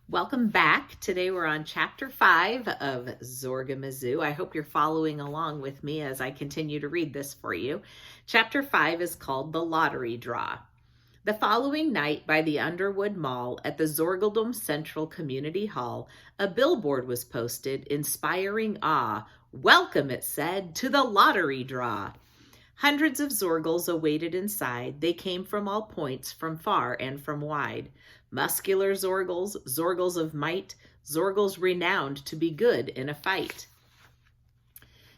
Welcome back. Today we're on chapter 5 of Zorgamazoo. I hope you're following along with me as I continue to read this for you. Chapter 5 is called The Lottery Draw. The following night by the Underwood Mall at the Zorgeldom Central Community Hall, a billboard was posted, inspiring awe. Welcome, it said, to the lottery draw. Hundreds of Zorgles awaited inside. They came from all points, from far and from wide. Muscular Zorgles, Zorgles of might, Zorgles renowned to be good in a fight.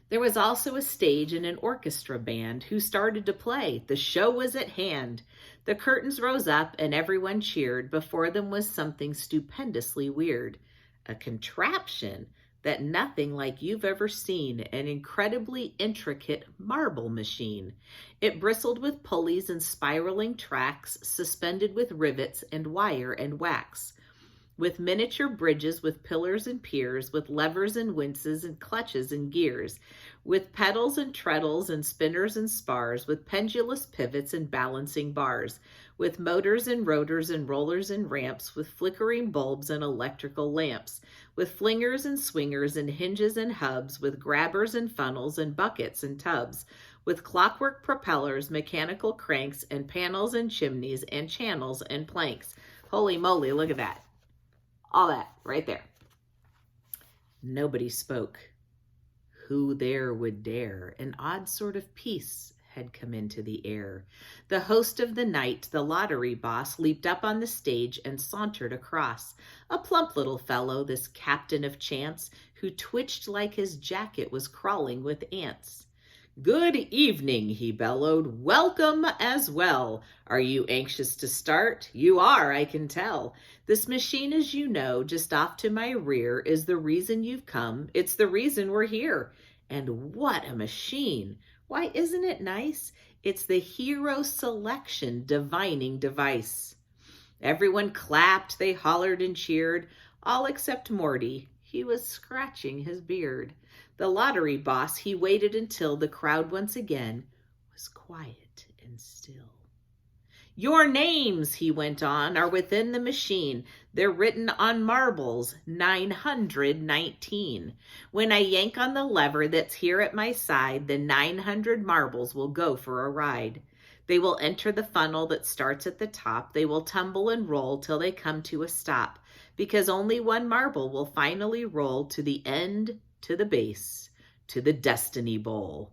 There was also a stage and an orchestra band who started to play. The show was at hand. The curtains rose up and everyone cheered. Before them was something stupendously weird. A contraption that nothing like you've ever seen, an incredibly intricate marble machine. It bristled with pulleys and spiraling tracks, suspended with rivets and wire and wax, with miniature bridges, with pillars and piers, with levers and winces and clutches and gears, with pedals and treadles and spinners and spars, with pendulous pivots and balancing bars, with motors and rotors and rollers and ramps, with flickering bulbs and electrical lamps, with flingers and swingers and hinges and hubs, with grabbers and funnels and buckets and tubs, with clockwork propellers, mechanical cranks, and panels and chimneys and channels and planks. Holy moly, look at that. All that right there. Nobody spoke. Who there would dare? An odd sort of peace had come into the air. The host of the night, the lottery boss, leaped up on the stage and sauntered across. A plump little fellow, this captain of chance, who twitched like his jacket was crawling with ants. Good evening, he bellowed. Welcome as well. Are you anxious to start? You are, I can tell. This machine, as you know, just off to my rear, is the reason you've come. It's the reason we're here. And what a machine! Why, isn't it nice? It's the hero selection divining device. Everyone clapped, they hollered and cheered, all except Morty. He was scratching his beard. The lottery boss, he waited until the crowd once again was quiet and still. Your names, he went on, are within the machine. They're written on marbles, 919. When I yank on the lever that's here at my side, the 900 marbles will go for a ride. They will enter the funnel that starts at the top. They will tumble and roll till they come to a stop, because only one marble will finally roll to the end, to the base, to the Destiny Bowl.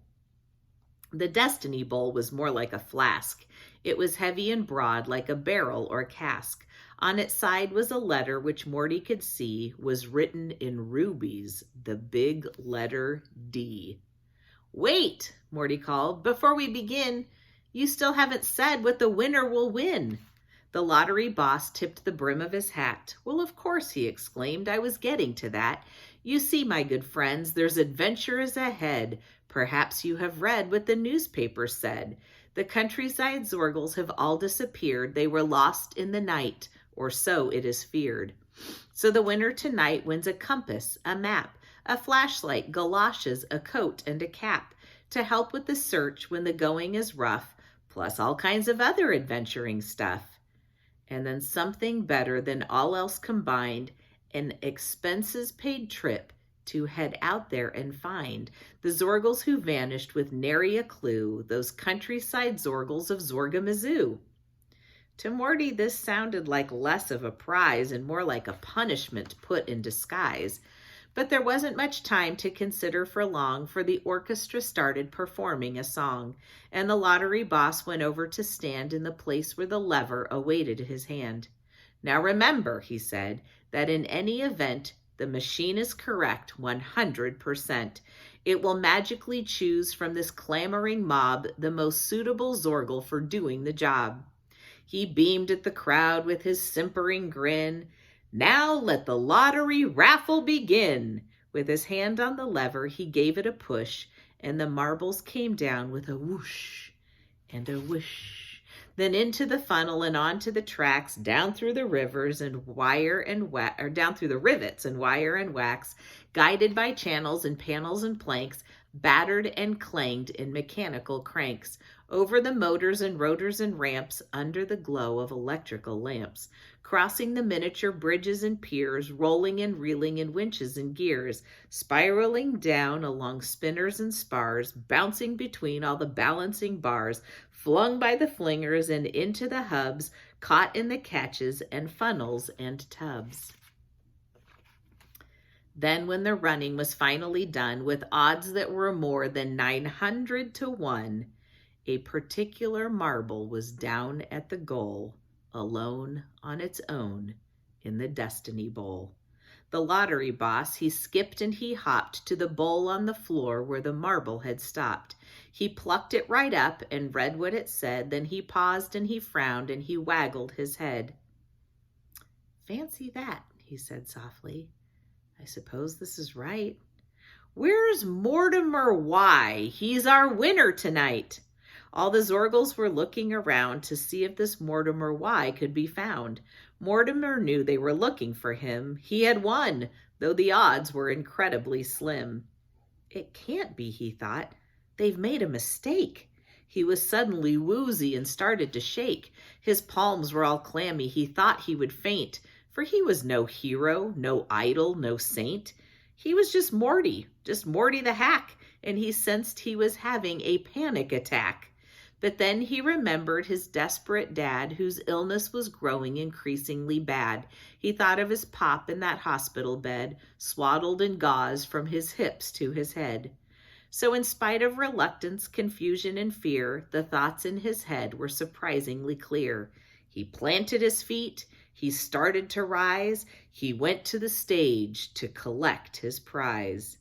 The Destiny Bowl was more like a flask. It was heavy and broad, like a barrel or cask. On its side was a letter which Morty could see was written in rubies, the big letter D. Wait, Morty called, before we begin. You still haven't said what the winner will win. The lottery boss tipped the brim of his hat. Well, of course, he exclaimed. I was getting to that. You see, my good friends, there's adventures ahead. Perhaps you have read what the newspaper said. The countryside Zorgles have all disappeared. They were lost in the night, or so it is feared. So the winner tonight wins a compass, a map, a flashlight, galoshes, a coat, and a cap to help with the search when the going is rough, plus all kinds of other adventuring stuff. And then something better than all else combined, an expenses-paid trip to head out there and find the Zorgles who vanished with nary a clue, those countryside Zorgles of Zorgamazoo. To Morty, this sounded like less of a prize and more like a punishment put in disguise. But there wasn't much time to consider for long, for the orchestra started performing a song, and the lottery boss went over to stand in the place where the lever awaited his hand. Now remember, he said, that in any event, the machine is correct 100%. It will magically choose from this clamoring mob the most suitable Zorgle for doing the job. He beamed at the crowd with his simpering grin. Now let the lottery raffle begin. With his hand on the lever, he gave it a push, and the marbles came down with a whoosh and a whoosh. Then into the funnel and onto the tracks, down through the rivers and down through the rivets and wire and wax, guided by channels and panels and planks, battered and clanged in mechanical cranks, over the motors and rotors and ramps, under the glow of electrical lamps, crossing the miniature bridges and piers, rolling and reeling in winches and gears, spiraling down along spinners and spars, bouncing between all the balancing bars, flung by the flingers and into the hubs, caught in the catches and funnels and tubs. Then when the running was finally done, with odds that were more than 900 to 1, a particular marble was down at the goal, alone on its own in the Destiny Bowl. The lottery boss, he skipped and he hopped to the bowl on the floor where the marble had stopped. He plucked it right up and read what it said. Then he paused and he frowned and he waggled his head. "Fancy that," he said softly. "I suppose this is right. Where's Mortimer Y? He's our winner tonight." All the Zorgles were looking around to see if this Mortimer Y could be found. Mortimer knew they were looking for him. He had won, though the odds were incredibly slim. "It can't be," he thought. "They've made a mistake." He was suddenly woozy and started to shake. His palms were all clammy. He thought he would faint, for he was no hero, no idol, no saint. He was just Morty the hack, and he sensed he was having a panic attack. But then he remembered his desperate dad, whose illness was growing increasingly bad. He thought of his pop in that hospital bed, swaddled in gauze from his hips to his head. So in spite of reluctance, confusion, and fear, the thoughts in his head were surprisingly clear. He planted his feet. He started to rise. He went to the stage to collect his prize.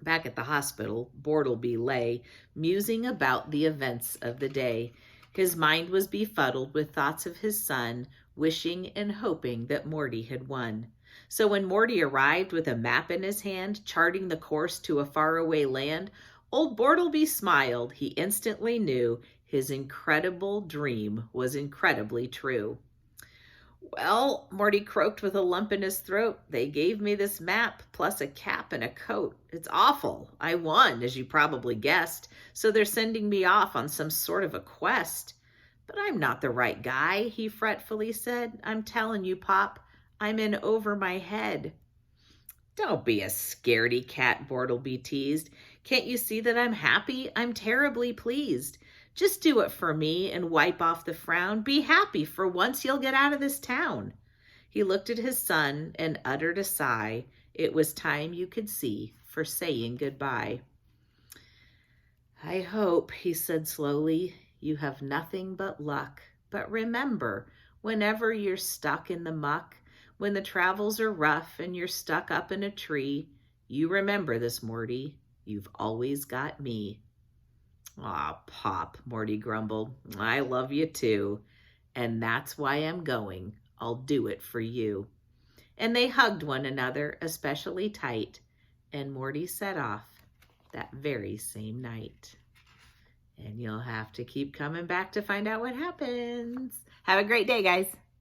Back at the hospital, Bortleby lay, musing about the events of the day. His mind was befuddled with thoughts of his son, wishing and hoping that Morty had won. So when Morty arrived with a map in his hand, charting the course to a faraway land, old Bortleby smiled. He instantly knew his incredible dream was incredibly true. "Well," Morty croaked with a lump in his throat, "they gave me this map plus a cap and a coat. It's awful. I won, as you probably guessed, so they're sending me off on some sort of a quest. But I'm not the right guy," he fretfully said. "I'm telling you, Pop, I'm in over my head." "Don't be a scaredy cat," Bortleby teased. "Can't you see that I'm happy? I'm terribly pleased. Just do it for me and wipe off the frown. Be happy, for once you'll get out of this town." He looked at his son and uttered a sigh. It was time, you could see, for saying goodbye. "I hope," he said slowly, "you have nothing but luck. But remember, whenever you're stuck in the muck, when the travels are rough and you're stuck up in a tree, you remember this, Morty. You've always got me." "Aw, Pop," Morty grumbled. "I love you too. And that's why I'm going. I'll do it for you." And they hugged one another especially tight, and Morty set off that very same night. And you'll have to keep coming back to find out what happens. Have a great day, guys.